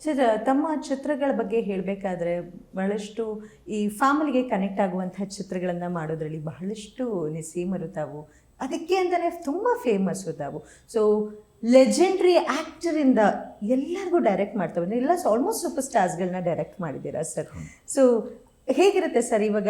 Sir, ತಮ್ಮ ಚಿತ್ರಗಳ ಬಗ್ಗೆ ಹೇಳಬೇಕಾದ್ರೆ ಬಹಳಷ್ಟು ಈ ಫ್ಯಾಮಿಲಿಗೆ ಕನೆಕ್ಟ್ ಆಗುವಂತಹ ಚಿತ್ರಗಳನ್ನು ಮಾಡೋದ್ರಲ್ಲಿ ಬಹಳಷ್ಟು ನಿಸೀಮರು ತಾವು. ಅದಕ್ಕೆ ಅಂತಲೇ ತುಂಬ ಫೇಮಸ್ಸು ತಾವು. ಸೊ ಲೆಜೆಂಡ್ರಿ ಆ್ಯಕ್ಟರಿಂದ ಎಲ್ಲರಿಗೂ ಡೈರೆಕ್ಟ್ ಮಾಡ್ತಾ ಬಂದರೆ ಎಲ್ಲ ಆಲ್ಮೋಸ್ಟ್ ಸೂಪರ್ ಸ್ಟಾರ್ಸ್ಗಳನ್ನ ಡೈರೆಕ್ಟ್ ಮಾಡಿದ್ದೀರಾ ಸರ್. ಸೊ ಹೇಗಿರುತ್ತೆ ಸರ್ ಇವಾಗ,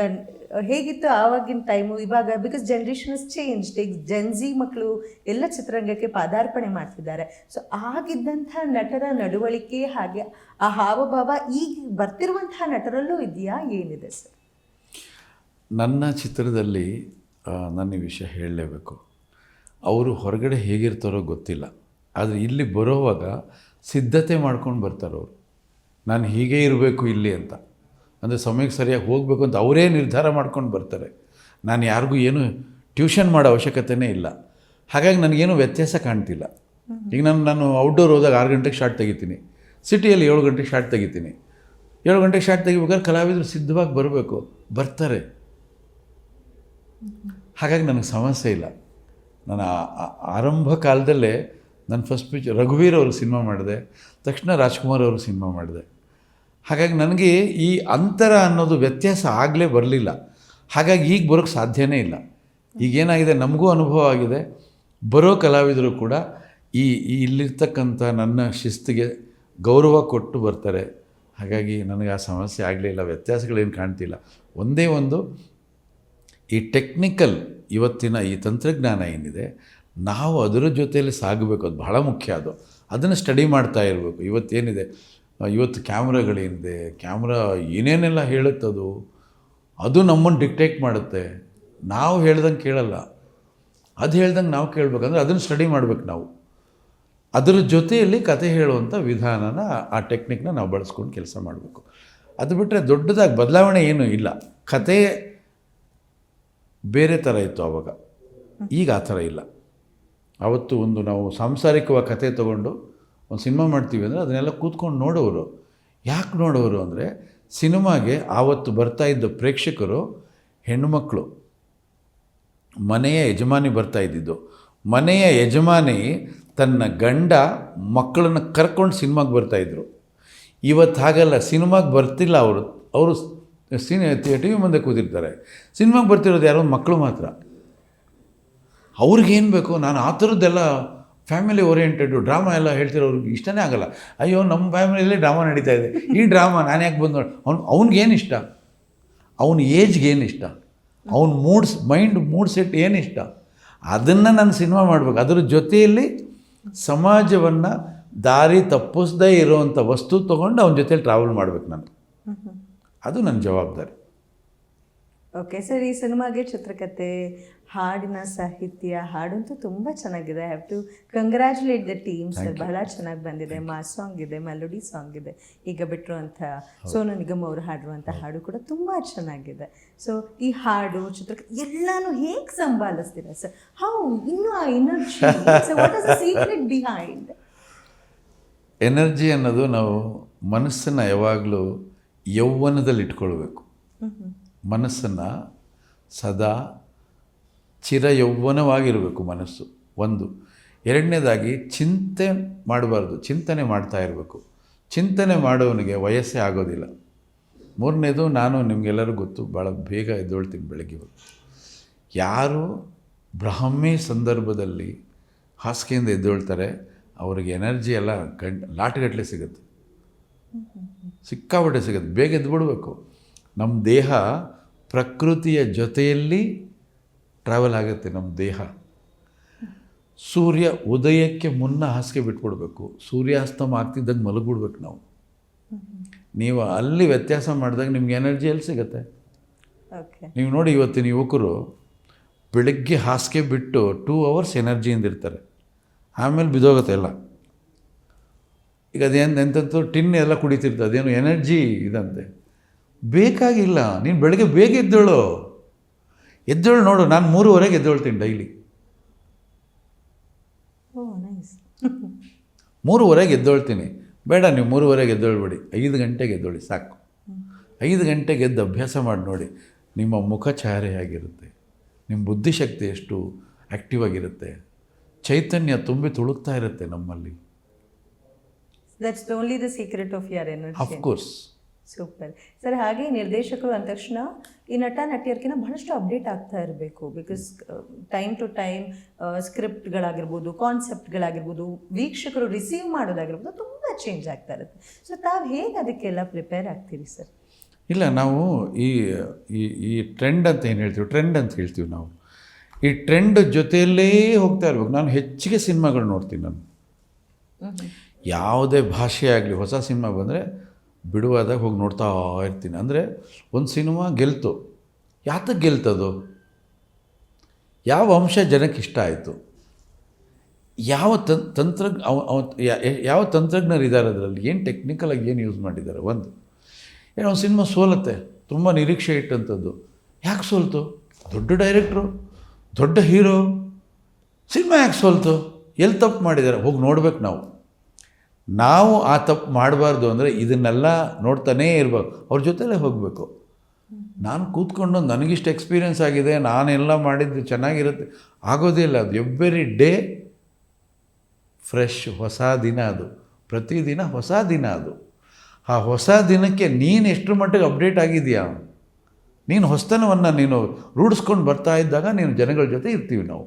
ಹೇಗಿತ್ತು ಆವಾಗಿನ ಟೈಮು ಇವಾಗ? Because generation is changed. ಈಗ ಜೆನ್ಜಿ ಮಕ್ಕಳು ಎಲ್ಲ ಚಿತ್ರರಂಗಕ್ಕೆ ಪಾದಾರ್ಪಣೆ ಮಾಡ್ತಿದ್ದಾರೆ. ಸೊ ಆಗಿದ್ದಂಥ ನಟರ ನಡವಳಿಕೆ ಹಾಗೆ ಆ ಹಾವಭಾವ ಈಗ ಬರ್ತಿರುವಂತಹ ನಟರಲ್ಲೂ ಇದೆಯಾ, ಏನಿದೆ ಸರ್? ನನ್ನ ಚಿತ್ರದಲ್ಲಿ ನನ್ನ ಈ ವಿಷಯ ಹೇಳಲೇಬೇಕು. ಅವರು ಹೊರಗಡೆ ಹೇಗಿರ್ತಾರೋ ಗೊತ್ತಿಲ್ಲ, ಆದರೆ ಇಲ್ಲಿ ಬರೋವಾಗ ಸಿದ್ಧತೆ ಮಾಡ್ಕೊಂಡು ಬರ್ತಾರೆ ಅವರು. ನಾನು ಹೀಗೇ ಇರಬೇಕು ಇಲ್ಲಿ ಅಂತ, ಅಂದರೆ ಸಮಯಕ್ಕೆ ಸರಿಯಾಗಿ ಹೋಗಬೇಕು ಅಂತ ಅವರೇ ನಿರ್ಧಾರ ಮಾಡ್ಕೊಂಡು ಬರ್ತಾರೆ. ನಾನು ಯಾರಿಗೂ ಏನು ಟ್ಯೂಷನ್ ಮಾಡೋ ಅವಶ್ಯಕತೆಯೇ ಇಲ್ಲ. ಹಾಗಾಗಿ ನನಗೇನು ವ್ಯತ್ಯಾಸ ಕಾಣ್ತಿಲ್ಲ. ಈಗ ನಾನು ಔಟ್ಡೋರ್ ಹೋದಾಗ 6 ಗಂಟೆಗೆ ಶಾರ್ಟ್ ತೆಗಿತೀನಿ, ಸಿಟಿಯಲ್ಲಿ 7 ಗಂಟೆಗೆ ಶಾರ್ಟ್ ತೆಗಿತೀನಿ. 7 ಗಂಟೆಗೆ ಶಾರ್ಟ್ ತೆಗಿಬೇಕಾದ್ರೆ ಕಲಾವಿದರು ಸಿದ್ಧವಾಗಿ ಬರಬೇಕು, ಬರ್ತಾರೆ. ಹಾಗಾಗಿ ನನಗೆ ಸಮಸ್ಯೆ ಇಲ್ಲ. ನಾನು ಆರಂಭ ಕಾಲದಲ್ಲೇ ನನ್ನ ಫಸ್ಟ್ ಪಿಕ್ಚರ್ ರಘುವೀರ್ ಅವರು ಸಿನಿಮಾ ಮಾಡಿದೆ, ತಕ್ಷಣ ರಾಜ್ಕುಮಾರ್ ಅವರು ಸಿನಿಮಾ ಮಾಡಿದೆ. ಹಾಗಾಗಿ ನನಗೆ ಈ ಅಂತರ ಅನ್ನೋದು ವ್ಯತ್ಯಾಸ ಆಗಲೇ ಬರಲಿಲ್ಲ. ಹಾಗಾಗಿ ಈಗ ಬರೋಕ್ಕೆ ಸಾಧ್ಯನೇ ಇಲ್ಲ. ಈಗೇನಾಗಿದೆ, ನಮಗೂ ಅನುಭವ ಆಗಿದೆ, ಬರೋ ಕಲಾವಿದರು ಕೂಡ ಇಲ್ಲಿರ್ತಕ್ಕಂಥ ನನ್ನ ಶಿಸ್ತಿಗೆ ಗೌರವ ಕೊಟ್ಟು ಬರ್ತಾರೆ. ಹಾಗಾಗಿ ನನಗೆ ಆ ಸಮಸ್ಯೆ ಆಗಲಿಲ್ಲ, ವ್ಯತ್ಯಾಸಗಳೇನು ಕಾಣ್ತಿಲ್ಲ. ಒಂದೇ ಒಂದು, ಈ ಟೆಕ್ನಿಕಲ್ ಇವತ್ತಿನ ಈ ತಂತ್ರಜ್ಞಾನ ಏನಿದೆ, ನಾವು ಅದರ ಜೊತೆಯಲ್ಲಿ ಸಾಗಬೇಕು. ಅದು ಬಹಳ ಮುಖ್ಯ. ಅದನ್ನು ಸ್ಟಡಿ ಮಾಡ್ತಾ ಇರಬೇಕು. ಇವತ್ತೇನಿದೆ, ಇವತ್ತು ಕ್ಯಾಮ್ರಾಗಳೇನಿದೆ, ಕ್ಯಾಮ್ರಾ ಏನೇನೆಲ್ಲ ಹೇಳುತ್ತದು, ಅದು ನಮ್ಮನ್ನು ಡಿಕ್ಟೇಟ್ ಮಾಡುತ್ತೆ. ನಾವು ಹೇಳ್ದಂಗೆ ಕೇಳಲ್ಲ, ಅದು ಹೇಳ್ದಂಗೆ ನಾವು ಕೇಳಬೇಕಂದ್ರೆ ಅದನ್ನು ಸ್ಟಡಿ ಮಾಡಬೇಕು ನಾವು. ಅದರ ಜೊತೆಯಲ್ಲಿ ಕತೆ ಹೇಳುವಂಥ ವಿಧಾನನ, ಆ ಟೆಕ್ನಿಕ್ನ ನಾವು ಬಳಸ್ಕೊಂಡು ಕೆಲಸ ಮಾಡಬೇಕು. ಅದು ಬಿಟ್ಟರೆ ದೊಡ್ಡದಾಗಿ ಬದಲಾವಣೆ ಏನೂ ಇಲ್ಲ. ಕತೆ ಬೇರೆ ಥರ ಇತ್ತು ಆವಾಗ, ಈಗ ಆ ಥರ ಇಲ್ಲ. ಆವತ್ತು ನಾವು ಸಾಂಸಾರಿಕವಾಗಿ ಕತೆ ತೊಗೊಂಡು ಒಂದು ಸಿನಿಮಾ ಮಾಡ್ತೀವಿ ಅಂದರೆ ಅದನ್ನೆಲ್ಲ ಕೂತ್ಕೊಂಡು ನೋಡೋರು. ಯಾಕೆ ನೋಡೋರು ಅಂದರೆ, ಸಿನಿಮಾಗೆ ಆವತ್ತು ಬರ್ತಾಯಿದ್ದ ಪ್ರೇಕ್ಷಕರು ಹೆಣ್ಣುಮಕ್ಕಳು, ಮನೆಯ ಯಜಮಾನಿ ಬರ್ತಾಯಿದ್ದಿದ್ದು. ಮನೆಯ ಯಜಮಾನಿ ತನ್ನ ಗಂಡ ಮಕ್ಕಳನ್ನು ಕರ್ಕೊಂಡು ಸಿನಿಮಾಗೆ ಬರ್ತಾಯಿದ್ರು. ಇವತ್ತು ಹಾಗಲ್ಲ, ಸಿನಿಮಾಗೆ ಬರ್ತಿಲ್ಲ ಅವರು ಟಿ ವಿ ಮುಂದೆ ಕೂತಿರ್ತಾರೆ. ಸಿನಿಮಾಗೆ ಬರ್ತಿರೋದು ಯಾರೋ ಮಕ್ಕಳು ಮಾತ್ರ. ಅವ್ರಿಗೇನು ಬೇಕು, ನಾನು ಆ ಥರದ್ದೆಲ್ಲ ಫ್ಯಾಮಿಲಿ ಓರಿಯೆಂಟೆಡು ಡ್ರಾಮಾ ಎಲ್ಲ ಹೇಳ್ತಿರೋರಿಗೆ ಇಷ್ಟನೇ ಆಗಲ್ಲ. ಅಯ್ಯೋ, ನಮ್ಮ ಫ್ಯಾಮಿಲಿಯಲ್ಲೇ ಡ್ರಾಮಾ ನಡೀತಾ ಇದೆ, ಈ ಡ್ರಾಮಾ ನಾನು ಯಾಕೆ ಬಂದು ನೋಡಿ. ಅವ್ನಿಗೇನು ಇಷ್ಟ, ಅವನ ಏಜ್ಗೆ ಏನು ಇಷ್ಟ, ಅವನ ಮೂಡ್ ಸೆಟ್ ಏನು ಇಷ್ಟ, ಅದನ್ನು ನಾನು ಸಿನಿಮಾ ಮಾಡಬೇಕು. ಅದರ ಜೊತೆಯಲ್ಲಿ ಸಮಾಜವನ್ನು ದಾರಿ ತಪ್ಪಿಸದೇ ಇರೋವಂಥ ವಸ್ತು ತೊಗೊಂಡು ಅವನ ಜೊತೆಲಿ ಟ್ರಾವೆಲ್ ಮಾಡಬೇಕು ನಾನು. ಅದು ನನ್ನ ಜವಾಬ್ದಾರಿ. ಓಕೆ ಸರ್, ಈ ಸಿನಿಮಾಗೆ ಚಿತ್ರಕಥೆ, ಹಾಡಿನ ಸಾಹಿತ್ಯ, ಹಾಡಂತೂ ತುಂಬ ಚೆನ್ನಾಗಿದೆ. I have to congratulate the team sir. ಬಹಳ ಚೆನ್ನಾಗಿ ಬಂದಿದೆ. ಮಾಸ್ ಸಾಂಗ್ ಇದೆ, ಮೆಲೋಡಿ ಸಾಂಗ್ ಇದೆ. ಈಗ ಬಿಟ್ಟಿರುವಂಥ ಸೋನು ನಿಗಮ್ ಅವರು ಹಾಡಿರುವಂಥ ಹಾಡು ಕೂಡ ತುಂಬ ಚೆನ್ನಾಗಿದೆ. ಸೊ ಈ ಹಾಡು, ಚಿತ್ರಕಥೆ ಎಲ್ಲನೂ ಹೇಗೆ ಸಂಭಾಲಿಸ್ತೀರಾ ಸರ್? ಹೌ ಇನ್ನೂ ಆ energy, what is the secret behind? Energy ಅನ್ನೋದು ನಾವು ಮನಸ್ಸನ್ನು ಯಾವಾಗಲೂ ಯೌವನದಲ್ಲಿ ಇಟ್ಕೊಳ್ಬೇಕು. ಮನಸ್ಸನ್ನು ಸದಾ ಚಿರ ಯೌವನವಾಗಿರಬೇಕು ಮನಸ್ಸು, ಒಂದು. ಎರಡನೇದಾಗಿ ಚಿಂತೆ ಮಾಡಬಾರ್ದು, ಚಿಂತನೆ ಮಾಡ್ತಾ ಇರಬೇಕು. ಚಿಂತನೆ ಮಾಡೋವನಿಗೆ ವಯಸ್ಸೇ ಆಗೋದಿಲ್ಲ. ಮೂರನೇದು, ನಾನು ನಿಮಗೆಲ್ಲರೂ ಗೊತ್ತು, ಭಾಳ ಬೇಗ ಎದ್ದೇಳ್ತೀನಿ ಬೆಳಗ್ಗೆ. ಯಾರು ಬ್ರಾಹ್ಮಿ ಸಂದರ್ಭದಲ್ಲಿ ಹಾಸಿಗೆಯಿಂದ ಎದ್ದೇಳ್ತಾರೆ ಅವ್ರಿಗೆ ಎನರ್ಜಿ ಎಲ್ಲ ಲಾಟ್ಗಟ್ಟಲೆ ಸಿಗುತ್ತೆ, ಸಿಕ್ಕಾಪಟ್ಟೆ ಸಿಗುತ್ತೆ. ಬೇಗ ಎದ್ಬಿಡ್ಬೇಕು. ನಮ್ಮ ದೇಹ ಪ್ರಕೃತಿಯ ಜೊತೆಯಲ್ಲಿ ಟ್ರಾವೆಲ್ ಆಗುತ್ತೆ. ನಮ್ಮ ದೇಹ ಸೂರ್ಯ ಉದಯಕ್ಕೆ ಮುನ್ನ ಹಾಸಿಗೆ ಬಿಟ್ಬಿಡ್ಬೇಕು, ಸೂರ್ಯಾಸ್ತಮ ಆಗ್ತಿದ್ದಂಗೆ ಮಲಗಿಬಿಡ್ಬೇಕು ನಾವು. ನೀವು ಅಲ್ಲಿ ವ್ಯತ್ಯಾಸ ಮಾಡಿದಾಗ ನಿಮ್ಗೆ ಎನರ್ಜಿ ಎಲ್ಲಿ ಸಿಗುತ್ತೆ? ನೀವು ನೋಡಿ, ಇವತ್ತಿನ ಯುವಕರು ಬೆಳಗ್ಗೆ ಹಾಸಿಗೆ ಬಿಟ್ಟು 2 ಅವರ್ಸ್ ಎನರ್ಜಿಯಿಂದ ಇರ್ತಾರೆ, ಆಮೇಲೆ ಬಿದ್ದೋಗುತ್ತೆ ಎಲ್ಲ. ಈಗ ಎಂಥದ್ದು ಟಿನ್ ಎಲ್ಲ ಕುಡಿತಿರ್ತದೆ, ಅದೇನು ಎನರ್ಜಿ ಇದಂತೆ. ಬೇಕಾಗಿಲ್ಲ. ನೀನು ಬೆಳಗ್ಗೆ ಬೇಗ ಎದ್ದೇಳು ನೋಡು. ನಾನು 3:30ಗೆ ಎದ್ದೇಳ್ತೀನಿ ಡೈಲಿ. 3:30ಗೆ ಎದ್ದೇಳ್ತೀನಿ. ಬೇಡ, ನೀವು 3:30ಗೆ ಎದ್ದೇಳ್ಬೇಡಿ, 5 ಗಂಟೆಗೆ ಎದ್ದೇಳಿ ಸಾಕು. 5 ಗಂಟೆಗೆ ಎದ್ದು ಅಭ್ಯಾಸ ಮಾಡಿ ನೋಡಿ, ನಿಮ್ಮ ಮುಖ ಛಾಯೆಯಾಗಿರುತ್ತೆ, ನಿಮ್ಮ ಬುದ್ಧಿಶಕ್ತಿ ಎಷ್ಟು ಆ್ಯಕ್ಟಿವ್ ಆಗಿರುತ್ತೆ, ಚೈತನ್ಯ ತುಂಬಿ ತುಳುಕ್ತಾ ಇರುತ್ತೆ ನಮ್ಮಲ್ಲಿ. That's only the secret of your energy. Of course. Super sir. ಹಾಗೆ ನಿರ್ದೇಶಕರು ಅಂದ ತಕ್ಷಣ ಈ ನಟ ನಟಿಯರ್ಕಿನ ಬಹಳಷ್ಟು ಅಪ್ಡೇಟ್ ಆಗ್ತಾ ಇರಬೇಕು. ಬಿಕಾಸ್ ಟೈಮ್ ಟು ಟೈಮ್ ಸ್ಕ್ರಿಪ್ಟ್ಗಳಾಗಿರ್ಬೋದು, ಕಾನ್ಸೆಪ್ಟ್ಗಳಾಗಿರ್ಬೋದು, ವೀಕ್ಷಕರು ರಿಸೀವ್ ಮಾಡೋದಾಗಿರ್ಬೋದು, ತುಂಬ ಚೇಂಜ್ ಆಗ್ತಾ ಇರುತ್ತೆ. ಸೊ ತಾವು ಹೇಗೆ ಅದಕ್ಕೆಲ್ಲ ಪ್ರಿಪೇರ್ ಆಗ್ತೀರಿ ಸರ್? ಇಲ್ಲ, ನಾವು ಈ ಈ ಈ ಟ್ರೆಂಡ್ ಅಂತ ಏನು ಹೇಳ್ತೀವಿ, ಟ್ರೆಂಡ್ ಅಂತ ಹೇಳ್ತೀವಿ ನಾವು. ಈ ಟ್ರೆಂಡ್ ಜೊತೆಯಲ್ಲೇ ಹೋಗ್ತಾ ಇರ್ಬೇಕು. ನಾನು ಹೆಚ್ಚಿಗೆ ಸಿನಿಮಾಗಳು ನೋಡ್ತೀನಿ. ನಾನು ಯಾವುದೇ ಭಾಷೆ ಆಗಲಿ, ಹೊಸ ಸಿನಿಮಾ ಬಂದರೆ ಬಿಡುವಾದಾಗ ಹೋಗಿ ನೋಡ್ತಾ ಇರ್ತೀನಿ. ಅಂದರೆ ಒಂದು ಸಿನಿಮಾ ಗೆಲ್ತು, ಯಾತಕ್ಕೆ ಗೆಲ್ತದು, ಯಾವ ಅಂಶ ಜನಕ್ಕೆ ಇಷ್ಟ ಆಯಿತು, ಯಾವ ಯಾವ ತಂತ್ರಜ್ಞರು ಇದ್ದಾರೆ ಅದರಲ್ಲಿ, ಏನು ಟೆಕ್ನಿಕಲಾಗಿ ಏನು ಯೂಸ್ ಮಾಡಿದ್ದಾರೆ. ಒಂದು ಒಂದು ಸಿನಿಮಾ ಸೋಲುತ್ತೆ, ತುಂಬ ನಿರೀಕ್ಷೆ ಇಟ್ಟಂಥದ್ದು, ಯಾಕೆ ಸೋಲ್ತು, ದೊಡ್ಡ ಡೈರೆಕ್ಟ್ರು, ದೊಡ್ಡ ಹೀರೋ, ಸಿನಿಮಾ ಯಾಕೆ ಸೋಲ್ತು, ಎಲ್ಲಿ ತಪ್ಪು ಮಾಡಿದ್ದಾರೆ, ಹೋಗಿ ನೋಡ್ಬೇಕು ನಾವು ಆ ತಪ್ಪು ಮಾಡಬಾರ್ದು. ಅಂದರೆ ಇದನ್ನೆಲ್ಲ ನೋಡ್ತಾನೇ ಇರಬೇಕು, ಅವ್ರ ಜೊತೆಲೇ ಹೋಗಬೇಕು. ನಾನು ಕೂತ್ಕೊಂಡು ನನಗಿಷ್ಟು ಎಕ್ಸ್ಪೀರಿಯೆನ್ಸ್ ಆಗಿದೆ, ನಾನೆಲ್ಲ ಮಾಡಿದ್ದು ಚೆನ್ನಾಗಿರುತ್ತೆ, ಆಗೋದೇ ಇಲ್ಲ. ಅದು ಎವ್ರಿ ಡೇ ಫ್ರೆಶ್, ಹೊಸ ದಿನ. ಅದು ಪ್ರತಿದಿನ ಹೊಸ ದಿನ. ಅದು ಆ ಹೊಸ ದಿನಕ್ಕೆ ನೀನು ಎಷ್ಟು ಮಟ್ಟಿಗೆ ಅಪ್ಡೇಟ್ ಆಗಿದೆಯಾ, ನೀನು ಹೊಸತನವನ್ನು ನೀನು ರೂಢಿಸ್ಕೊಂಡು ಬರ್ತಾ ಇದ್ದಾಗ ನೀನು ಜನಗಳ ಜೊತೆ ಇರ್ತೀವಿ ನಾವು.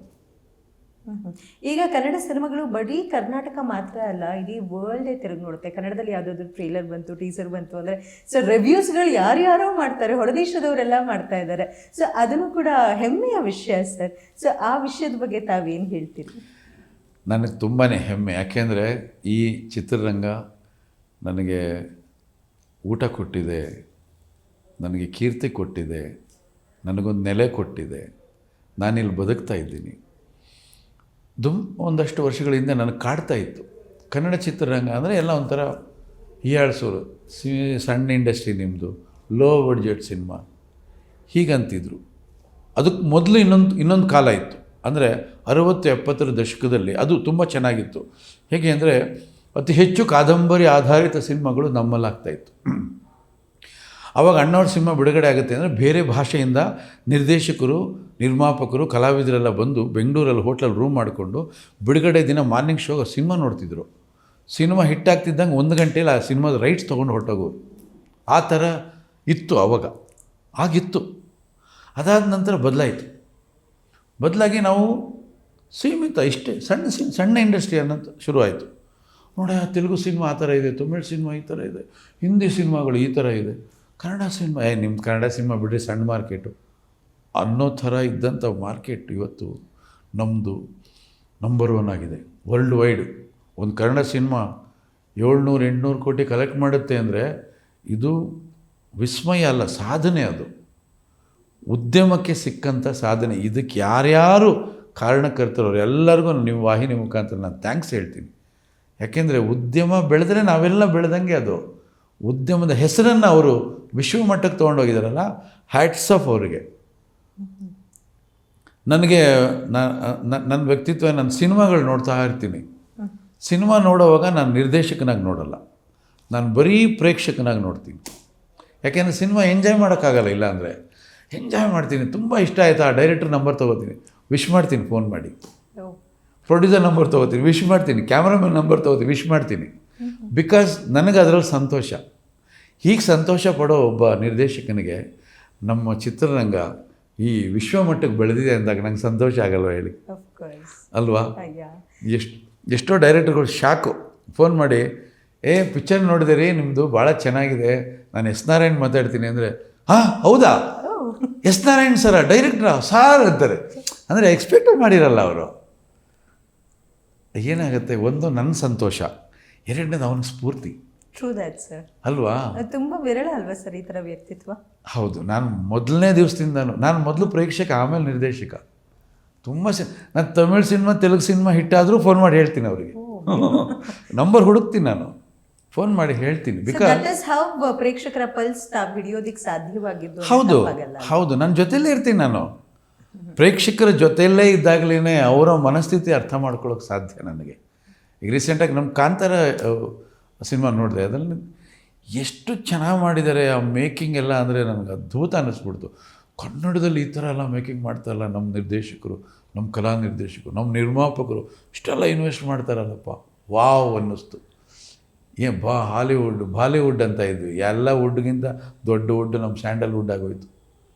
ಈಗ ಕನ್ನಡ ಸಿನಿಮಾಗಳು ಬರೀ ಕರ್ನಾಟಕ ಮಾತ್ರ ಅಲ್ಲ, ಇಡೀ ವರ್ಲ್ಡೇ ತಿರುಗಿ ನೋಡುತ್ತೆ. ಕನ್ನಡದಲ್ಲಿ ಯಾವುದಾದ್ರು ಟ್ರೇಲರ್ ಬಂತು, ಟೀಸರ್ ಬಂತು ಅಂದರೆ ಸೊ ರಿವ್ಯೂಸ್ಗಳು ಯಾರ್ಯಾರೋ ಮಾಡ್ತಾರೆ, ಹೊರದೇಶದವರೆಲ್ಲ ಮಾಡ್ತಾ ಇದ್ದಾರೆ. ಸೊ ಅದನ್ನು ಕೂಡ ಹೆಮ್ಮೆಯ ವಿಷಯ ಸರ್. ಸೊ ಆ ವಿಷಯದ ಬಗ್ಗೆ ತಾವೇನು ಹೇಳ್ತೀರಿ? ನನಗೆ ತುಂಬಾ ಹೆಮ್ಮೆ. ಯಾಕೆಂದರೆ ಈ ಚಿತ್ರರಂಗ ನನಗೆ ಊಟ ಕೊಟ್ಟಿದೆ, ನನಗೆ ಕೀರ್ತಿ ಕೊಟ್ಟಿದೆ, ನನಗೊಂದು ನೆಲೆ ಕೊಟ್ಟಿದೆ. ನಾನಿಲ್ಲಿ ಬದುಕ್ತಾ ಇದ್ದೀನಿ. ಒಂದಷ್ಟು ವರ್ಷಗಳ ಹಿಂದೆ ನನಗೆ ಕಾಡ್ತಾ ಇತ್ತು ಕನ್ನಡ ಚಿತ್ರರಂಗ ಅಂದರೆ ಎಲ್ಲ ಒಂಥರ ಹೀಯಾಳಿಸೋರು, ಸಣ್ಣ ಇಂಡಸ್ಟ್ರಿ ನಿಮ್ಮದು, ಲೋ ಬಡ್ಜೆಟ್ ಸಿನಿಮಾ ಹೀಗಂತಿದ್ರು. ಅದಕ್ಕೆ ಮೊದಲು ಇನ್ನೊಂದು ಕಾಲ ಇತ್ತು. ಅಂದರೆ 60-70ರ ದಶಕದಲ್ಲಿ ಅದು ತುಂಬ ಚೆನ್ನಾಗಿತ್ತು. ಹೇಗೆ ಅಂದರೆ ಅತಿ ಹೆಚ್ಚು ಕಾದಂಬರಿ ಆಧಾರಿತ ಸಿನಿಮಾಗಳು ನಮ್ಮಲ್ಲಾಗ್ತಾಯಿತ್ತು. ಆವಾಗ ಅಣ್ಣವ್ರ ಸಿನಿಮಾ ಬಿಡುಗಡೆ ಆಗುತ್ತೆ ಅಂದರೆ ಬೇರೆ ಭಾಷೆಯಿಂದ ನಿರ್ದೇಶಕರು, ನಿರ್ಮಾಪಕರು, ಕಲಾವಿದರೆಲ್ಲ ಬಂದು ಬೆಂಗಳೂರಲ್ಲಿ ಹೋಟ್ಲಲ್ಲಿ ರೂಮ್ ಮಾಡಿಕೊಂಡು ಬಿಡುಗಡೆ ದಿನ ಮಾರ್ನಿಂಗ್ ಶೋಗೆ ಸಿನಿಮಾ ನೋಡ್ತಿದ್ರು. ಸಿನಿಮಾ ಹಿಟ್ಟಾಗ್ತಿದ್ದಂಗೆ 1 ಗಂಟೆಯಲ್ಲಿ ಆ ಸಿನಿಮಾದ ರೈಟ್ಸ್ ತೊಗೊಂಡು ಹೊರಟೋಗೋರು. ಆ ಥರ ಇತ್ತು ಆವಾಗ, ಆಗಿತ್ತು. ಅದಾದ ನಂತರ ಬದಲಾಗಿ ನಾವು ಸೀಮಿತ ಇಷ್ಟೇ ಸಣ್ಣ ಇಂಡಸ್ಟ್ರಿ ಅನ್ನೋದು ಶುರುವಾಯಿತು. ನೋಡಿ, ತೆಲುಗು ಸಿನಿಮಾ ಆ ಥರ ಇದೆ, ತಮಿಳ್ ಸಿನಿಮಾ ಈ ಥರ ಇದೆ, ಹಿಂದಿ ಸಿನಿಮಾಗಳು ಈ ಥರ ಇದೆ, ಕನ್ನಡ ಸಿನಿಮಾ ನಿಮ್ಮ ಕನ್ನಡ ಸಿನಿಮಾ ಬಿಟ್ಟರೆ ಸಣ್ಣ ಮಾರ್ಕೆಟು ಅನ್ನೋ ಥರ ಇದ್ದಂಥ ಮಾರ್ಕೆಟ್ ಇವತ್ತು ನಮ್ಮದು ನಂಬರ್ 1 ಆಗಿದೆ ವರ್ಲ್ಡ್ ವೈಡ್. ಒಂದು ಕನ್ನಡ ಸಿನಿಮಾ 700-800 ಕೋಟಿ ಕಲೆಕ್ಟ್ ಮಾಡುತ್ತೆ ಅಂದರೆ ಇದು ವಿಸ್ಮಯ ಅಲ್ಲ, ಸಾಧನೆ. ಅದು ಉದ್ಯಮಕ್ಕೆ ಸಿಕ್ಕಂಥ ಸಾಧನೆ. ಇದಕ್ಕೆ ಯಾರ್ಯಾರು ಕಾರಣಕರ್ತರವ್ರು ಎಲ್ಲರಿಗೂ ನಿಮ್ಮ ವಾಹಿನಿ ಮುಖಾಂತರ ನಾನು ಥ್ಯಾಂಕ್ಸ್ ಹೇಳ್ತೀನಿ. ಯಾಕೆಂದರೆ ಉದ್ಯಮ ಬೆಳೆದ್ರೆ ನಾವೆಲ್ಲ ಬೆಳೆದಂಗೆ. ಅದು ಉದ್ಯಮದ ಹೆಸರನ್ನು ಅವರು ವಿಶ್ವಮಟ್ಟಕ್ಕೆ ತೊಗೊಂಡೋಗಿದ್ದಾರಲ್ಲ, ಹ್ಯಾಟ್ಸ್ ಆಫ್ ಅವರಿಗೆ. ನನಗೆ ನನ್ನ ವ್ಯಕ್ತಿತ್ವ, ನನ್ನ ಸಿನಿಮಾಗಳು ನೋಡ್ತಾ ಇರ್ತೀನಿ. ಸಿನಿಮಾ ನೋಡೋವಾಗ ನಾನು ನಿರ್ದೇಶಕನಾಗಿ ನೋಡಲ್ಲ, ನಾನು ಬರೀ ಪ್ರೇಕ್ಷಕನಾಗಿ ನೋಡ್ತೀನಿ. ಯಾಕೆಂದರೆ ಸಿನಿಮಾ ಎಂಜಾಯ್ ಮಾಡೋಕ್ಕಾಗಲ್ಲ. ಇಲ್ಲ ಅಂದರೆ ಎಂಜಾಯ್ ಮಾಡ್ತೀನಿ. ತುಂಬ ಇಷ್ಟ ಆಯಿತಾ, ಡೈರೆಕ್ಟರ್ ನಂಬರ್ ತೊಗೋತೀನಿ, ವಿಶ್ ಮಾಡ್ತೀನಿ ಫೋನ್ ಮಾಡಿ. ಪ್ರೊಡ್ಯೂಸರ್ ನಂಬರ್ ತೊಗೋತೀನಿ, ವಿಶ್ ಮಾಡ್ತೀನಿ. ಕ್ಯಾಮ್ರಾಮನ್ ನಂಬರ್ ತೊಗೋತೀನಿ, ವಿಶ್ ಮಾಡ್ತೀನಿ. ಬಿಕಾಸ್ ನನಗೆ ಅದರಲ್ಲಿ ಸಂತೋಷ. ಹೀಗೆ ಸಂತೋಷ ಪಡೋ ಒಬ್ಬ ನಿರ್ದೇಶಕನಿಗೆ ನಮ್ಮ ಚಿತ್ರರಂಗ ಈ ವಿಶ್ವಮಟ್ಟಕ್ಕೆ ಬೆಳೆದಿದೆ ಅಂದಾಗ ನಂಗೆ ಸಂತೋಷ ಆಗಲ್ವ ಹೇಳಿ, ಅಲ್ವಾ? ಎಷ್ಟೋ ಡೈರೆಕ್ಟರ್ಗಳು ಶಾಕು, ಫೋನ್ ಮಾಡಿ, ಪಿಕ್ಚರ್ ನೋಡಿದಿರಿ ನಿಮ್ಮದು ಭಾಳ ಚೆನ್ನಾಗಿದೆ, ನಾನು ಎಸ್ ನಾರಾಯಣ್ ಮಾತಾಡ್ತೀನಿ ಅಂದರೆ, ಹಾಂ ಹೌದಾ, ಎಸ್ ನಾರಾಯಣ್ ಸರ ಡೈರೆಕ್ಟ್ರಾ ಸಾರ್ ಅಂತಾರೆ. ಅಂದರೆ ಎಕ್ಸ್ಪೆಕ್ಟೇ ಮಾಡಿರಲ್ಲ ಅವರು. ಏನಾಗುತ್ತೆ, ಒಂದು ನನ್ನ ಸಂತೋಷ, ಎರಡನೇದು ಅವನ ಸ್ಫೂರ್ತಿ. ಟ್ರೂ ದ್ಯಾಟ್ ಸರ್, ಅಲ್ವಾ? ತುಂಬ ವಿರಳ ಅಲ್ವಾ ಸರ್ ಈ ಥರ ವ್ಯಕ್ತಿತ್ವ? ಹೌದು. ನಾನು ಮೊದಲನೇ ದಿವಸದಿಂದನೂ ನಾನು ಮೊದಲು ಪ್ರೇಕ್ಷಕ, ಆಮೇಲೆ ನಿರ್ದೇಶಕ. ತುಂಬ ನಾನು ತಮಿಳ್ ಸಿನಿಮಾ, ತೆಲುಗು ಸಿನಿಮಾ ಹಿಟ್ಟಾದರೂ ಫೋನ್ ಮಾಡಿ ಹೇಳ್ತೀನಿ ಅವರಿಗೆ. ನಂಬರ್ ಹುಡುಕ್ತೀನಿ, ನಾನು ಫೋನ್ ಮಾಡಿ ಹೇಳ್ತೀನಿ. ಬಿಕಾಸ್ ಪ್ರೇಕ್ಷಕರ ಪಲ್ಸ್ ಹಿಡಿಯೋದಕ್ಕೆ ಸಾಧ್ಯವಾಗಿದ್ದು. ಹೌದು, ನನ್ನ ಜೊತೆಯಲ್ಲೇ ಇರ್ತೀನಿ ನಾನು. ಪ್ರೇಕ್ಷಕರ ಜೊತೆಯಲ್ಲೇ ಇದ್ದಾಗಲೇ ಅವರ ಮನಸ್ಥಿತಿ ಅರ್ಥ ಮಾಡ್ಕೊಳ್ಳೋಕೆ ಸಾಧ್ಯ ನನಗೆ. ಈಗ ರೀಸೆಂಟಾಗಿ ನಮ್ಮ ಕಾಂತಾರ ಸಿನಿಮಾ ನೋಡಿದೆ, ಅದರಲ್ಲಿ ಎಷ್ಟು ಚೆನ್ನಾಗಿ ಮಾಡಿದ್ದಾರೆ. ಆ ಮೇಕಿಂಗ್ ಎಲ್ಲ ಅಂದರೆ ನನಗೆ ಅದ್ಭುತ ಅನ್ನಿಸ್ಬಿಡ್ತು. ಕನ್ನಡದಲ್ಲಿ ಈ ಥರ ಎಲ್ಲ ಮೇಕಿಂಗ್ ಮಾಡ್ತಾರಲ್ಲ ನಮ್ಮ ನಿರ್ದೇಶಕರು, ನಮ್ಮ ಕಲಾ ನಿರ್ದೇಶಕರು, ನಮ್ಮ ನಿರ್ಮಾಪಕರು ಇಷ್ಟೆಲ್ಲ ಇನ್ವೆಸ್ಟ್ ಮಾಡ್ತಾರಲ್ಲಪ್ಪ, ವಾವ್ ಅನ್ನಿಸ್ತು. ಬಾಲಿವುಡ್ ಅಂತ ಇದ್ವಿ, ಎಲ್ಲ ವುಡ್ಗಿಂತ ದೊಡ್ಡ ವುಡ್ ನಮ್ಮ ಸ್ಯಾಂಡಲ್ವುಡ್ ಆಗೋಯ್ತು.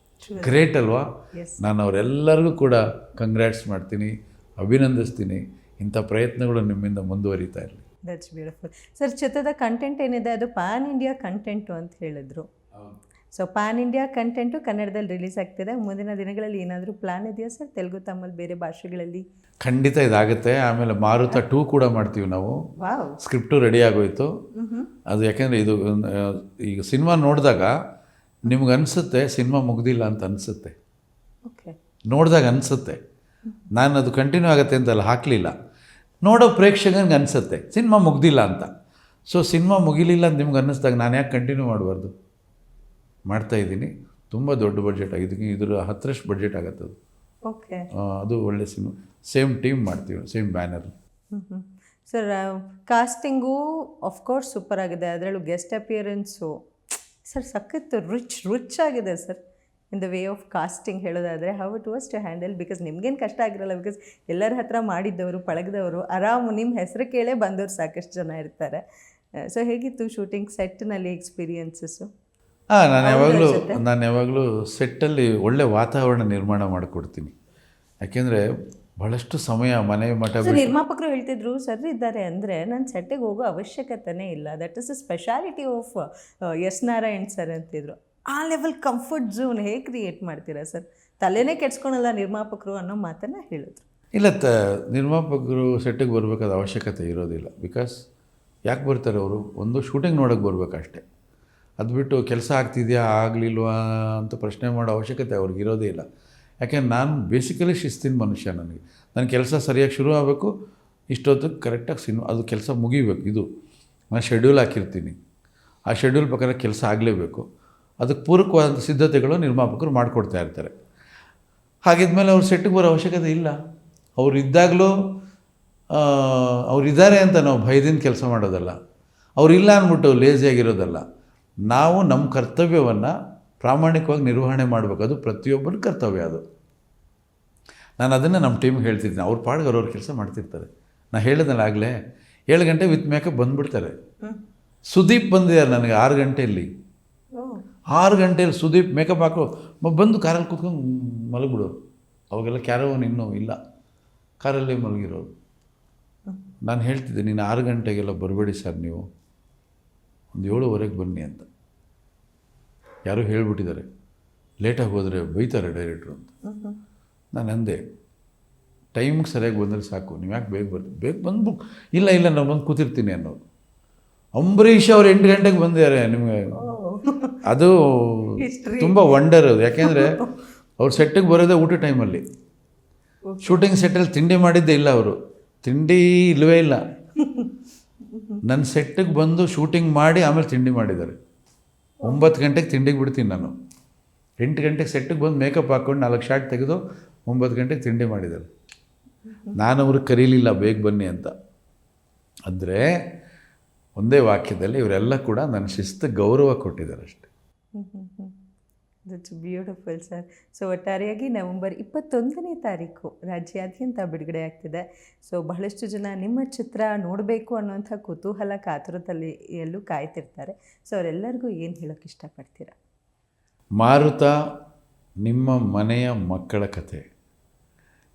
ಗ್ರೇಟ್ ಅಲ್ವಾ? Yes. ನಾನು ಅವರೆಲ್ಲರಿಗೂ ಕೂಡ ಕಂಗ್ರ್ಯಾಟ್ಸ್ ಮಾಡ್ತೀನಿ, ಅಭಿನಂದಿಸ್ತೀನಿ. ಇಂಥ ಪ್ರಯತ್ನಗಳು ನಿಮ್ಮಿಂದ ಮುಂದುವರಿತಾ ಇರಲಿ. That's beautiful sir. ಚಿತ್ರದ ಕಂಟೆಂಟ್ ಏನಿದೆ ಅದು ಪ್ಯಾನ್ ಇಂಡಿಯಾ ಕಂಟೆಂಟು ಅಂತ ಹೇಳಿದ್ರು. ಸೊ ಪ್ಯಾನ್ ಇಂಡಿಯಾ ಕಂಟೆಂಟು ಕನ್ನಡದಲ್ಲಿ ರಿಲೀಸ್ ಆಗ್ತಿದೆ. ಮುಂದಿನ ದಿನಗಳಲ್ಲಿ ಏನಾದರೂ ಪ್ಲಾನ್ ಇದೆಯಾ ಸರ್, ತೆಲುಗು, ತಮಿಳ್, ಬೇರೆ ಭಾಷೆಗಳಲ್ಲಿ? ಖಂಡಿತ ಇದಾಗುತ್ತೆ. ಆಮೇಲೆ ಮಾರುತ 2 ಕೂಡ ಮಾಡ್ತೀವಿ ನಾವು. ವಾವ್. ಸ್ಕ್ರಿಪ್ಟು ರೆಡಿ ಆಗೋಯ್ತು. ಅದು ಯಾಕೆಂದರೆ ಇದು ಈಗ ಸಿನಿಮಾ ನೋಡಿದಾಗ ನಿಮ್ಗೆ ಅನಿಸುತ್ತೆ ಸಿನಿಮಾ ಮುಗ್ದಿಲ್ಲ ಅಂತ ಅನಿಸುತ್ತೆ. ಓಕೆ. ನೋಡಿದಾಗ ಅನಿಸುತ್ತೆ. ನಾನು ಅದು ಕಂಟಿನ್ಯೂ ಆಗುತ್ತೆ ಅಂತಲ್ಲ ಹಾಕಲಿಲ್ಲ, ನೋಡೋ ಪ್ರೇಕ್ಷಕನಿಗೆ ಅನಿಸುತ್ತೆ ಸಿನಿಮಾ ಮುಗ್ದಿಲ್ಲ ಅಂತ. ಸೊ ಸಿನಿಮಾ ಮುಗಿಲಿಲ್ಲ ಅಂತ ನಿಮ್ಗೆ ಅನ್ನಿಸ್ದಾಗ ನಾನು ಯಾಕೆ ಕಂಟಿನ್ಯೂ ಮಾಡಬಾರ್ದು? ಮಾಡ್ತಾಯಿದ್ದೀನಿ. ತುಂಬ ದೊಡ್ಡ ಬಡ್ಜೆಟ್ ಆಗಿದೆ, ಇದರ 10ರಷ್ಟು ಬಡ್ಜೆಟ್ ಆಗುತ್ತೆ ಅದು. ಓಕೆ. ಅದು ಒಳ್ಳೆ ಸಿನಿಮಾ. ಸೇಮ್ ಟೀಮ್ ಮಾಡ್ತೀವಿ, same banner. Sir casting of course super ಆಗಿದೆ, ಅದರಲ್ಲೂ ಗೆಸ್ಟ್ ಅಪಿಯರೆನ್ಸು ಸರ್ ಸಖತ್ತು ರಿಚ್ ಆಗಿದೆ sir. In the way of casting ಹೇಳೋದಾದರೆ how it was to handle, because ನಿಮ್ಗೇನು ಕಷ್ಟ ಆಗಿರಲ್ಲ, ಬಿಕಾಸ್ ಎಲ್ಲರ ಹತ್ರ ಮಾಡಿದ್ದವರು, ಪಳಗದವರು, ಆರಾಮು ನಿಮ್ಮ ಹೆಸರು ಕೇಳೇ ಬಂದವರು ಸಾಕಷ್ಟು ಜನ ಇರ್ತಾರೆ. ಸೊ ಹೇಗಿತ್ತು ಶೂಟಿಂಗ್ ಸೆಟ್ನಲ್ಲಿ ಎಕ್ಸ್ಪೀರಿಯನ್ಸಸ್ಸು? ನಾನು ಯಾವಾಗಲೂ ಸೆಟ್ಟಲ್ಲಿ ಒಳ್ಳೆ ವಾತಾವರಣ ನಿರ್ಮಾಣ ಮಾಡಿಕೊಡ್ತೀನಿ. ಯಾಕೆಂದರೆ ಭಾಳಷ್ಟು ಸಮಯ ಮನೆ ಮಠ ನಿರ್ಮಾಪಕರು ಹೇಳ್ತಿದ್ರು ಸರ್ ಇದ್ದಾರೆ ಅಂದರೆ ನಾನು ಸೆಟ್ಟಿಗೆ ಹೋಗೋ ಅವಶ್ಯಕತೆನೇ ಇಲ್ಲ, that is a speciality of S Narayan sir ಅಂತಿದ್ರು. ಆ ಲೆವೆಲ್ ಕಂಫರ್ಟ್ ಝೋನ್ ಹೇಗೆ ಕ್ರಿಯೇಟ್ ಮಾಡ್ತೀರಾ ಸರ್? ತಲೆನೇ ಕೆಡ್ಸ್ಕೊಳಲ್ಲ ನಿರ್ಮಾಪಕರು ಅನ್ನೋ ಮಾತನ್ನು ಹೇಳಿದ್ರು. ಇಲ್ಲ, ನಿರ್ಮಾಪಕರು ಸೆಟ್ಟಿಗೆ ಬರಬೇಕಾದ ಅವಶ್ಯಕತೆ ಇರೋದಿಲ್ಲ. ಬಿಕಾಸ್ ಯಾಕೆ ಬರ್ತಾರೆ ಅವರು? ಒಂದು ಶೂಟಿಂಗ್ ನೋಡೋಕ್ಕೆ ಬರಬೇಕಷ್ಟೆ. ಅದು ಬಿಟ್ಟು ಕೆಲಸ ಆಗ್ತಿದೆಯಾ ಆಗಲಿಲ್ವಾ ಅಂತ ಪ್ರಶ್ನೆ ಮಾಡೋ ಅವಶ್ಯಕತೆ ಅವ್ರಿಗೆ ಇರೋದೇ ಇಲ್ಲ. ಯಾಕೆಂದ್ರೆ ನಾನು ಬೇಸಿಕಲಿ ಶಿಸ್ತಿನ ಮನುಷ್ಯ. ನನ್ನ ಕೆಲಸ ಸರಿಯಾಗಿ ಶುರು ಆಗಬೇಕು, ಇಷ್ಟೊತ್ತಿಗೆ ಕರೆಕ್ಟಾಗಿ ಅದು ಕೆಲಸ ಮುಗಿಬೇಕು. ಇದು ನಾನು ಶೆಡ್ಯೂಲ್ ಹಾಕಿರ್ತೀನಿ, ಆ ಶೆಡ್ಯೂಲ್ ಪ್ರಕಾರ ಕೆಲಸ ಆಗಲೇಬೇಕು. ಅದಕ್ಕೆ ಪೂರಕವಾದಂಥ ಸಿದ್ಧತೆಗಳು ನಿರ್ಮಾಪಕರು ಮಾಡಿಕೊಡ್ತಾ ಇರ್ತಾರೆ. ಹಾಗಿದ್ಮೇಲೆ ಅವ್ರು ಸೆಟ್ಟಿಗೆ ಬರೋ ಅವಶ್ಯಕತೆ ಇಲ್ಲ. ಅವ್ರು ಇದ್ದಾಗಲೂ ಅವರಿದ್ದಾರೆ ಅಂತ ನಾವು ಭಯದಿಂದ ಕೆಲಸ ಮಾಡೋದಲ್ಲ, ಅವರಿಲ್ಲ ಅಂದ್ಬಿಟ್ಟು ಲೇಸಿಯಾಗಿರೋದಲ್ಲ. ನಾವು ನಮ್ಮ ಕರ್ತವ್ಯವನ್ನು ಪ್ರಾಮಾಣಿಕವಾಗಿ ನಿರ್ವಹಣೆ ಮಾಡಬೇಕು, ಅದು ಪ್ರತಿಯೊಬ್ಬರ ಕರ್ತವ್ಯ. ಅದು ನಾನು ಅದನ್ನು ನಮ್ಮ ಟೀಮ್ಗೆ ಹೇಳ್ತಿದ್ದೀನಿ. ಅವ್ರ ಪಾಡಿಗೆ ಅವ್ರವ್ರ ಕೆಲಸ ಮಾಡ್ತಿರ್ತಾರೆ. ನಾನು ಹೇಳಿದ್ನಲ್ಲ ಆಗಲೇ, 7 ಗಂಟೆ ವಿತ್ ಮೇಕಪ್ ಬಂದುಬಿಡ್ತಾರೆ. ಸುದೀಪ್ ಬಂದಿದ್ದಾರೆ ನನಗೆ 6 ಗಂಟೆಯಲ್ಲಿ. 6 ಗಂಟೆಯಲ್ಲಿ ಸುದೀಪ್ ಮೇಕಪ್ ಹಾಕೋ ಬಂದು ಕಾರಲ್ಲಿ ಕೂತ್ಕೊಂಡು ಮಲಗಿಬಿಡೋರು. ಅವಾಗೆಲ್ಲ ಕ್ಯಾರವನ್ ಇನ್ನೂ ಇಲ್ಲ, ಕಾರಲ್ಲೇ ಮಲಗಿರೋರು. ನಾನು ಹೇಳ್ತಿದ್ದೆ, ನೀನು 6 ಗಂಟೆಗೆಲ್ಲ ಬರಬೇಡಿ ಸರ್, ನೀವು ಒಂದು 7:15 ಬನ್ನಿ ಅಂತ. ಯಾರೋ ಹೇಳ್ಬಿಟ್ಟಿದ್ದಾರೆ, ಲೇಟಾಗಿ ಹೋದರೆ ಬೈತಾರೆ ಡೈರೆಕ್ಟ್ರು ಅಂತ. ನಾನು ಅಂದೆ, ಟೈಮಿಗೆ ಸರಿಯಾಗಿ ಬಂದರೆ ಸಾಕು, ನೀವು ಯಾಕೆ ಬೇಗ ಬಂದು ಇಲ್ಲ ನಾನು ಬಂದು ಕೂತಿರ್ತೀನಿ ಅನ್ನೋದು. ಅಂಬರೀಷ್ ಅವ್ರು 8 ಗಂಟೆಗೆ ಬಂದಿದ್ದಾರೆ. ನಿಮಗೆ ಅದು ತುಂಬ ವಂಡರ್ ಅದು. ಯಾಕೆಂದರೆ ಅವ್ರು ಸೆಟ್ಟಿಗೆ ಬರೋದೇ ಊಟ ಟೈಮಲ್ಲಿ. ಶೂಟಿಂಗ್ ಸೆಟ್ಟಲ್ಲಿ ತಿಂಡಿ ಮಾಡಿದ್ದೇ ಇಲ್ಲ ಅವರು, ತಿಂಡಿ ಇಲ್ಲವೇ ಇಲ್ಲ. ನನ್ನ ಸೆಟ್ಟಿಗೆ ಬಂದು ಶೂಟಿಂಗ್ ಮಾಡಿ ಆಮೇಲೆ ತಿಂಡಿ ಮಾಡಿದ್ದಾರೆ. 9 ಗಂಟೆಗೆ ತಿಂಡಿಗೆ ಬಿಡ್ತೀನಿ ನಾನು. 8 ಗಂಟೆಗೆ ಸೆಟ್ಟಿಗೆ ಬಂದು ಮೇಕಪ್ ಹಾಕ್ಕೊಂಡು 4 ಶಾಟ್ ತೆಗೆದು 9 ಗಂಟೆಗೆ ತಿಂಡಿ ಮಾಡಿದ್ದಾರೆ. ನಾನು ಅವ್ರಿಗೆ ಕರೀಲಿಲ್ಲ ಬೇಗ ಬನ್ನಿ ಅಂತ. ಅಂದರೆ ಒಂದೇ ವಾಕ್ಯದಲ್ಲಿ ಇವರೆಲ್ಲ ಕೂಡ ನನ್ನ ಶಿಸ್ತು ಗೌರವ ಕೊಟ್ಟಿದ್ದಾರೆ ಅಷ್ಟೆ. That's beautiful sir. ಸೊ ಒಟ್ಟಾರೆಯಾಗಿ ನವೆಂಬರ್ 21ನೇ ತಾರೀಕು ರಾಜ್ಯಾದ್ಯಂತ ಬಿಡುಗಡೆ ಆಗ್ತಿದೆ. ಸೊ ಬಹಳಷ್ಟು ಜನ ನಿಮ್ಮ ಚಿತ್ರ ನೋಡಬೇಕು ಅನ್ನುವಂಥ ಕುತೂಹಲ ಕಾತುರದಲ್ಲಿ ಎಲ್ಲೂ ಕಾಯ್ತಿರ್ತಾರೆ. ಸೊ ಅವರೆಲ್ಲರಿಗೂ ಏನು ಹೇಳೋಕ್ಕೆ ಇಷ್ಟಪಡ್ತೀರಾ? ಮಾರುತ ನಿಮ್ಮ ಮನೆಯ ಮಕ್ಕಳ ಕಥೆ,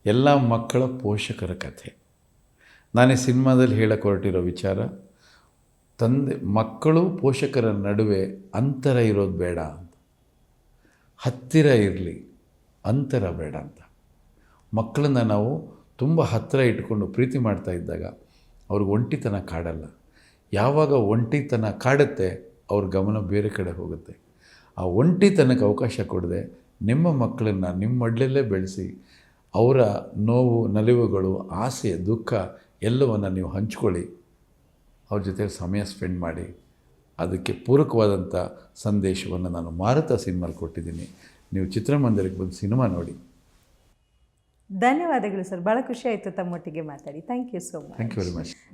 ಎಲ್ಲ ಮಕ್ಕಳ ಪೋಷಕರ ಕಥೆ. ನಾನು ಈ ಸಿನಿಮಾದಲ್ಲಿ ಹೇಳಕ್ಕೆ ಹೊರಟಿರೋ ವಿಚಾರ, ಮಕ್ಕಳು ಪೋಷಕರ ನಡುವೆ ಅಂತರ ಇರೋದು ಬೇಡ ಅಂತ, ಹತ್ತಿರ ಇರಲಿ, ಅಂತರ ಬೇಡ ಅಂತ. ಮಕ್ಕಳನ್ನ ನಾವು ತುಂಬ ಹತ್ತಿರ ಇಟ್ಕೊಂಡು ಪ್ರೀತಿ ಮಾಡ್ತಾ ಇದ್ದಾಗ ಅವ್ರಿಗೆ ಒಂಟಿತನ ಕಾಡಲ್ಲ. ಯಾವಾಗ ಒಂಟಿತನ ಕಾಡುತ್ತೆ ಅವ್ರ ಗಮನ ಬೇರೆ ಕಡೆ ಹೋಗುತ್ತೆ. ಆ ಒಂಟಿತನಕ್ಕೆ ಅವಕಾಶ ಕೊಡದೆ ನಿಮ್ಮ ಮಕ್ಕಳನ್ನು ನಿಮ್ಮ ಮಡ್ಲಲ್ಲೇ ಬೆಳೆಸಿ ಅವರ ನೋವು, ನಲಿವುಗಳು, ಆಸೆ, ದುಃಖ ಎಲ್ಲವನ್ನು ನೀವು ಹಂಚ್ಕೊಳ್ಳಿ. ಅವ್ರ ಜೊತೆ ಸಮಯ ಸ್ಪೆಂಡ್ ಮಾಡಿ. ಅದಕ್ಕೆ ಪೂರಕವಾದಂಥ ಸಂದೇಶವನ್ನು ನಾನು ಮಾರುತ ಸಿನಿಮಾಲ್ಲಿ ಕೊಟ್ಟಿದ್ದೀನಿ. ನೀವು ಚಿತ್ರಮಂದಿರಕ್ಕೆ ಬಂದು ಸಿನಿಮಾ ನೋಡಿ. ಧನ್ಯವಾದಗಳು ಸರ್, ಭಾಳ ಖುಷಿ ಆಯಿತು ತಮ್ಮೊಟ್ಟಿಗೆ ಮಾತಾಡಿ. Thank you so much. Thank you very much.